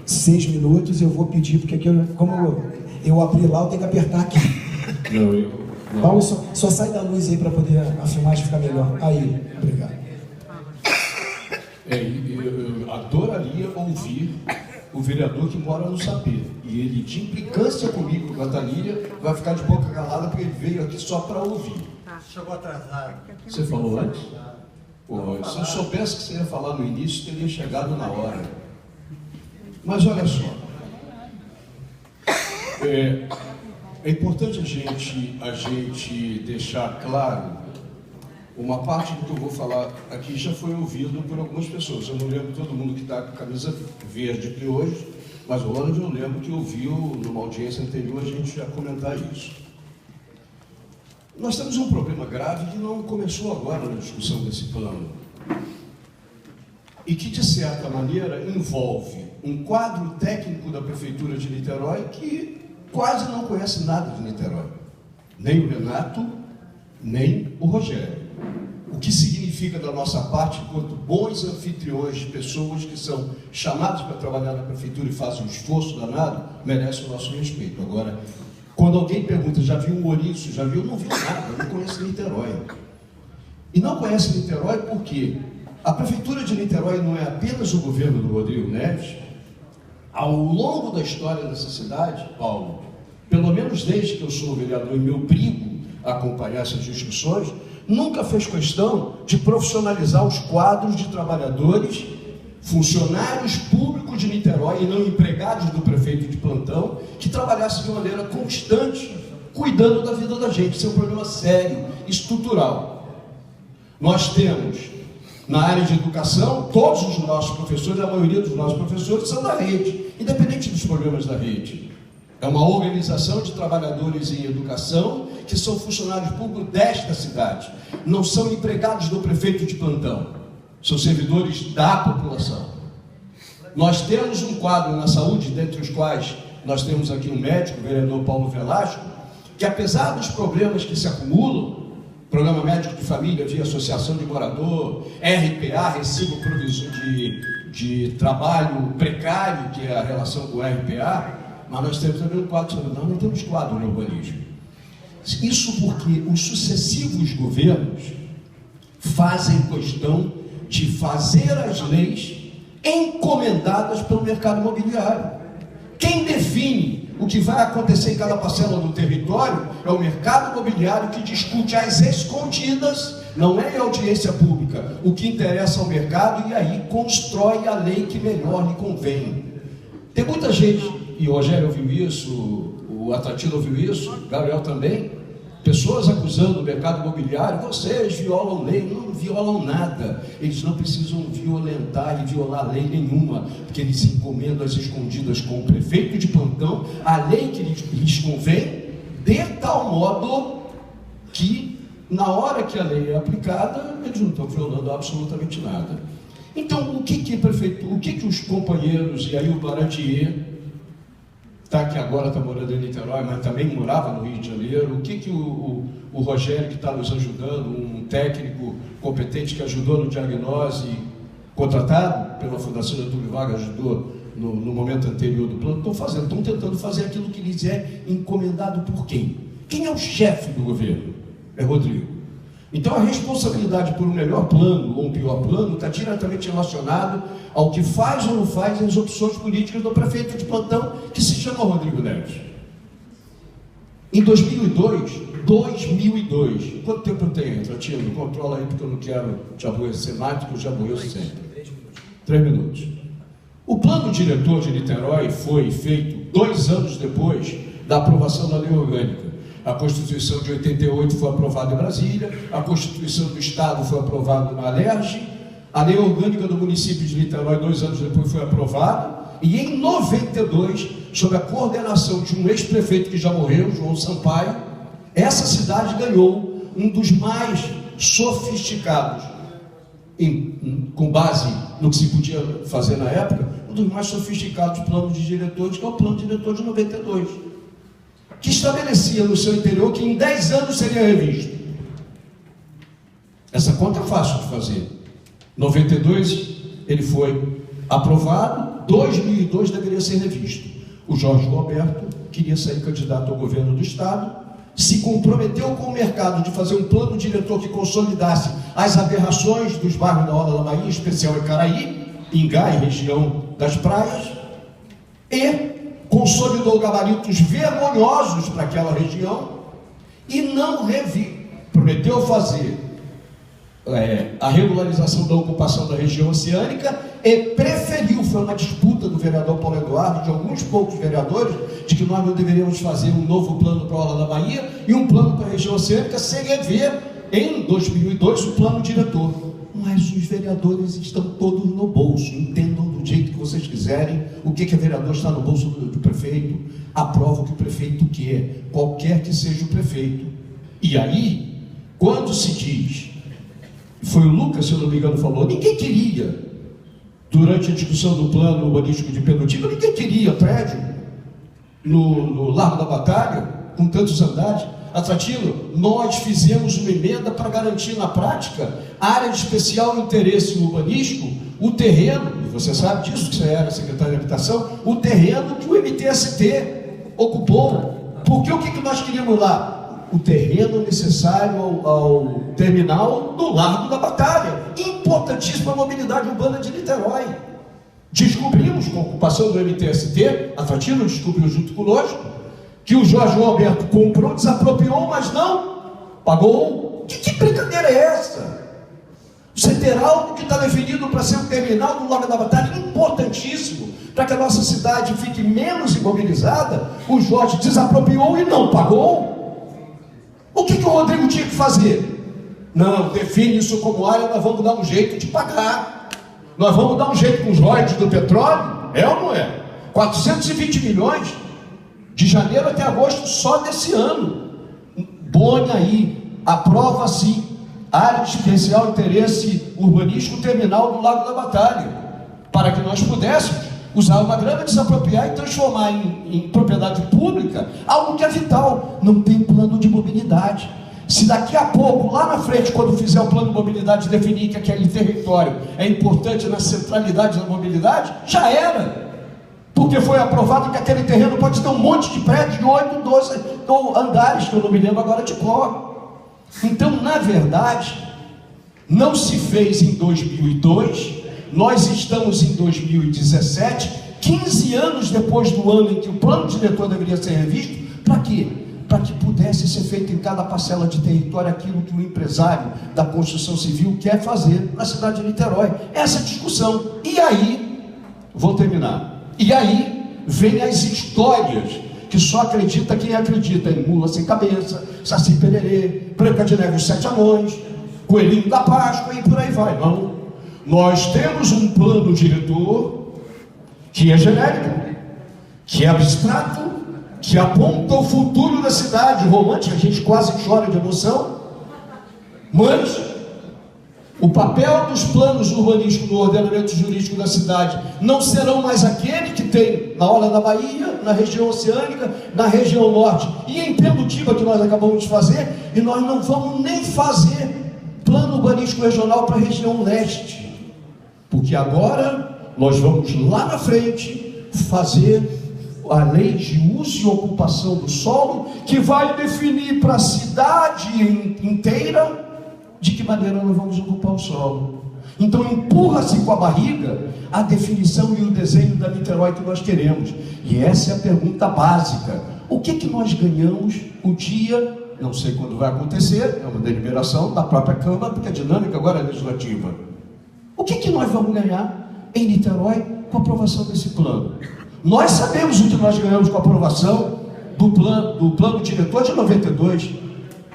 6 minutos, eu vou pedir, porque aqui, como eu abri lá, eu tenho que apertar aqui. Não. Paulo, só sai da luz aí para poder a filmagem ficar melhor. Aí, obrigado. Eu adoraria ouvir o vereador que mora no Sapê. E ele, de implicância comigo, com a Thalíria, vai ficar de boca calada porque ele veio aqui só para ouvir. Chegou atrasado. Você falou antes? Pô, se eu soubesse que você ia falar no início, teria chegado na hora. Mas olha só. É importante a gente deixar claro uma parte do que eu vou falar aqui já foi ouvido por algumas pessoas. Eu não lembro todo mundo que está com a camisa verde aqui hoje, mas o Ronald eu lembro que ouviu numa audiência anterior a gente já comentar isso. Nós temos um problema grave que não começou agora na discussão desse plano e que, de certa maneira, envolve um quadro técnico da Prefeitura de Niterói que quase não conhece nada de Niterói. Nem o Renato, nem o Rogério. O que significa da nossa parte, enquanto bons anfitriões de pessoas que são chamadas para trabalhar na Prefeitura e fazem um esforço danado, merece o nosso respeito. Agora, quando alguém pergunta, já viu um ouriço? Já viu? Não viu nada, não conhece Niterói. E não conhece Niterói porque a Prefeitura de Niterói não é apenas o governo do Rodrigo Neves. Ao longo da história dessa cidade, Paulo, pelo menos desde que eu sou vereador e me obrigo a acompanhar essas discussões, nunca fez questão de profissionalizar os quadros de trabalhadores, funcionários públicos de Niterói e não empregados do prefeito de plantão, que trabalhassem de maneira constante, cuidando da vida da gente. Isso é um problema sério, estrutural. Nós temos, na área de educação, todos os nossos professores, a maioria dos nossos professores são da rede, independente dos problemas da rede. É uma organização de trabalhadores em educação que são funcionários públicos desta cidade. Não são empregados do prefeito de plantão. São servidores da população. Nós temos um quadro na saúde, dentre os quais nós temos aqui um médico, o vereador Paulo Velasco, que apesar dos problemas que se acumulam, Programa Médico de Família via Associação de Morador, RPA, Recibo de Trabalho Precário, que é a relação com o RPA, mas nós temos também um quadro, não temos quadro no urbanismo. Isso porque os sucessivos governos fazem questão de fazer as leis encomendadas pelo mercado imobiliário. Quem define o que vai acontecer em cada parcela do território é o mercado imobiliário, que discute às escondidas, não é em audiência pública, o que interessa ao mercado, e aí constrói a lei que melhor lhe convém. Tem muita gente, e o Rogério ouviu isso, o Atatino ouviu isso, o Gabriel também, pessoas acusando o mercado imobiliário: vocês violam lei. Não violam nada. Eles não precisam violentar e violar lei nenhuma, porque eles encomendam às escondidas com o prefeito de plantão a lei que lhes convém, de tal modo que, na hora que a lei é aplicada, eles não estão violando absolutamente nada. Então, o que os companheiros, e aí o Barandier, que agora está morando em Niterói, mas também morava no Rio de Janeiro, o que o Rogério, que está nos ajudando, um técnico competente que ajudou no diagnose, contratado pela Fundação Getúlio Vargas, ajudou no momento anterior do plano, estão tentando fazer aquilo que lhes é encomendado por quem? Quem é o chefe do governo? É Rodrigo. Então a responsabilidade por um melhor plano ou um pior plano está diretamente relacionado ao que faz ou não faz as opções políticas do prefeito de plantão, que se chama Rodrigo Neves. Em 2002, quanto tempo eu tenho, Tratino? Controla aí, porque eu não quero te aborrecer mais, porque eu já aborreço sempre. 3 minutos. O plano diretor de Niterói foi feito 2 anos depois da aprovação da lei orgânica. A Constituição de 88 foi aprovada em Brasília, a Constituição do Estado foi aprovada na Alerj, a lei orgânica do município de Niterói 2 anos depois foi aprovada, e em 92, sob a coordenação de um ex-prefeito que já morreu, João Sampaio, essa cidade ganhou um dos mais sofisticados, com base no que se podia fazer na época, um dos mais sofisticados planos de diretores, que é o plano diretor de 92. Que estabelecia no seu interior que em 10 anos seria revisto. Essa conta é fácil de fazer. 92 ele foi aprovado, 2002 deveria ser revisto. O Jorge Roberto queria ser candidato ao governo do Estado, se comprometeu com o mercado de fazer um plano diretor que consolidasse as aberrações dos bairros da Orla da Bahia, em especial Icaraí, Ingá e região das praias, e consolidou gabaritos vergonhosos para aquela região e não prometeu fazer a regularização da ocupação da região oceânica e preferiu, foi uma disputa do vereador Paulo Eduardo, de alguns poucos vereadores, de que nós não deveríamos fazer um novo plano para a Orla da Bahia e um plano para a região oceânica sem rever em 2002 o plano diretor. Mas os vereadores estão todos no bolso, entendam do jeito que vocês quiserem o que é vereador, está no bolso do prefeito, aprova o que o prefeito quer, qualquer que seja o prefeito. E aí, quando se diz, foi o Lucas, se eu não me engano, falou, ninguém queria, durante a discussão do plano urbanístico de Pelotiba, ninguém queria prédio no Largo da Batalha, com tantos andares. Atrativo, nós fizemos uma emenda para garantir na prática área de especial interesse urbanístico, o terreno, e você sabe disso, que você era secretário de habitação, o terreno que o MTST ocupou. Porque o que nós queríamos lá? O terreno necessário ao terminal do Largo da Batalha, importantíssima mobilidade urbana de Niterói. Descobrimos, com a ocupação do MTST, Atrativo descobriu junto conosco, que o Jorge Roberto comprou, desapropriou, mas não pagou. Que brincadeira é essa? Você ter algo que está definido para ser um terminal do Largo da Batalha, importantíssimo, para que a nossa cidade fique menos imobilizada, o Jorge desapropriou e não pagou. O que o Rodrigo tinha que fazer? Não, define isso como área, nós vamos dar um jeito de pagar. Nós vamos dar um jeito com os royalties do petróleo, é ou não é? 420 milhões de janeiro até agosto só desse ano. Põe aí, aprova-se área de especial interesse urbanístico terminal do Largo da Batalha, para que nós pudéssemos usar uma grana, desapropriar e transformar em propriedade pública algo que é vital. Não tem plano de mobilidade. Se daqui a pouco, lá na frente, quando fizer o plano de mobilidade, definir que aquele território é importante na centralidade da mobilidade, já era. Porque foi aprovado que aquele terreno pode ter um monte de prédios de 8, 12 andares, que eu não me lembro agora de cor. Então, na verdade, não se fez em 2002, nós estamos em 2017, 15 anos depois do ano em que o plano diretor deveria ser revisto. Para quê? Para que pudesse ser feito em cada parcela de território aquilo que o empresário da construção civil quer fazer na cidade de Niterói. Essa discussão. E aí, vou terminar. E aí, vem as histórias que só acredita quem acredita em mula sem cabeça, Saci Pererê, Branca de Neve e os Sete Anões, Coelhinho da Páscoa e por aí vai. Não. Nós temos um plano diretor que é genérico, que é abstrato, que aponta o futuro da cidade, romântica, a gente quase chora de emoção, mas o papel dos planos urbanísticos no ordenamento jurídico da cidade não serão mais aquele que tem na Orla da Bahia, na região oceânica, na região norte e em Pelotiba, que nós acabamos de fazer, e nós não vamos nem fazer plano urbanístico regional para a região leste, porque agora nós vamos lá na frente fazer a lei de uso e ocupação do solo, que vai definir para a cidade inteira de que maneira nós vamos ocupar o solo. Então empurra-se com a barriga a definição e o desenho da Niterói que nós queremos. E essa é a pergunta básica. O que nós ganhamos o dia, não sei quando vai acontecer, é uma deliberação da própria Câmara, porque a dinâmica agora é legislativa. O que nós vamos ganhar em Niterói com a aprovação desse plano? Nós sabemos o que nós ganhamos com a aprovação do plano diretor de 92.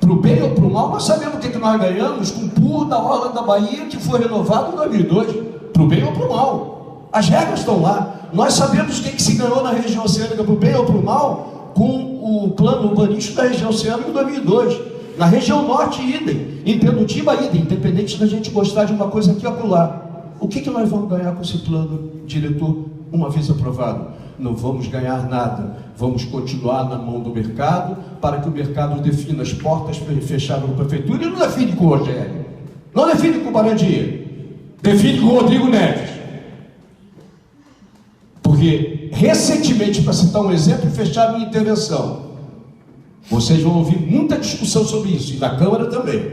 Para o bem ou para o mal, nós sabemos o que nós ganhamos com o PUR da Orla da Bahia, que foi renovado em 2002. Para o bem ou para o mal. As regras estão lá. Nós sabemos o que se ganhou na região oceânica, para o bem ou para o mal, com o plano urbanístico da região oceânica em 2002. Na região norte, idem. Em Pelotiba, idem. Independente da gente gostar de uma coisa aqui ou acolá. O que nós vamos ganhar com esse plano diretor uma vez aprovado? Não vamos ganhar nada. Vamos continuar na mão do mercado, para que o mercado defina as portas fechadas na prefeitura. E não define com o Rogério, não define com o Barandier, define com o Rodrigo Neves. porque recentemente, para citar um exemplo, fecharam uma intervenção. Vocês vão ouvir muita discussão sobre isso, e na Câmara também.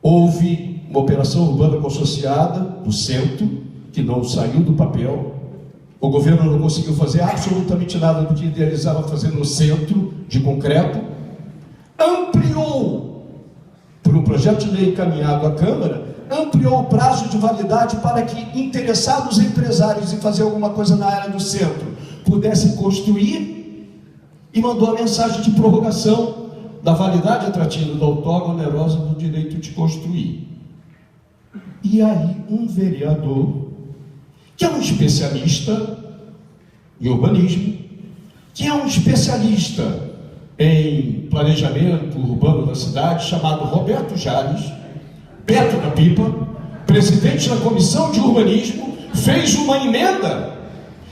Houve uma operação urbana consorciada do centro, que não saiu do papel. O governo não conseguiu fazer absolutamente nada do que idealizava fazer no centro, de concreto. Ampliou, por um projeto de lei encaminhado à Câmara, ampliou o prazo de validade para que interessados empresários em fazer alguma coisa na área do centro pudessem construir, e mandou a mensagem de prorrogação da validade atrativa da outorga onerosa do direito de construir. E aí um vereador, que é um especialista em urbanismo, que é um especialista em planejamento urbano da cidade, chamado Roberto Jales, Beto da Pipa, presidente da Comissão de Urbanismo, fez uma emenda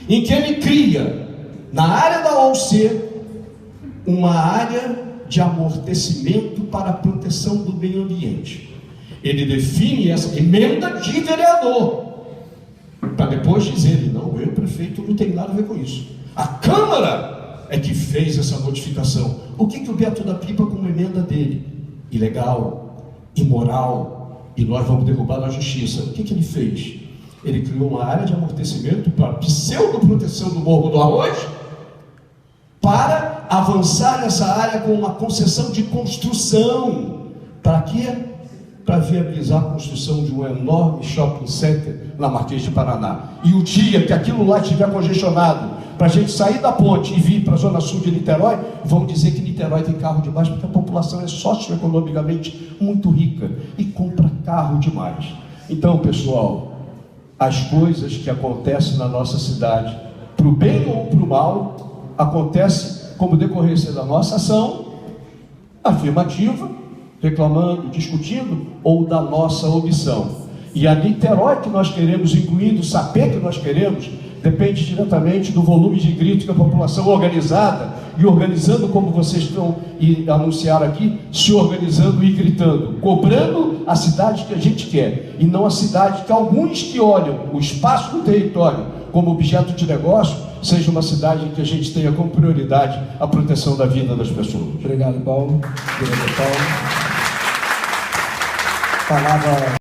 em que ele cria, na área da OLC, uma área de amortecimento para a proteção do meio ambiente. Ele define essa emenda de vereador, para depois dizer, não, eu, prefeito, não tenho nada a ver com isso. A Câmara é que fez essa modificação. O que o Beto da Pipa, com uma emenda dele? Ilegal, imoral, e nós vamos derrubar na justiça. O que ele fez? Ele criou uma área de amortecimento para pseudo-proteção do Morro do Arroz, para avançar nessa área com uma concessão de construção. Para quê? Para viabilizar a construção de um enorme shopping center na Marquês de Paraná. E o dia que aquilo lá estiver congestionado, para a gente sair da ponte e vir para a zona sul de Niterói, vão dizer que Niterói tem carro demais, porque a população é socioeconomicamente muito rica e compra carro demais. Então, pessoal, as coisas que acontecem na nossa cidade, para o bem ou para o mal, acontece como decorrência da nossa ação afirmativa, reclamando, discutindo, ou da nossa omissão. E a Niterói que nós queremos, incluindo o sapê que nós queremos, depende diretamente do volume de grito que a população organizada, e organizando como vocês estão e anunciaram aqui, se organizando e gritando, cobrando a cidade que a gente quer, e não a cidade que alguns que olham o espaço do território como objeto de negócio, seja uma cidade em que a gente tenha como prioridade a proteção da vida das pessoas. Obrigado, Paulo. Vereador Paulo. Palavra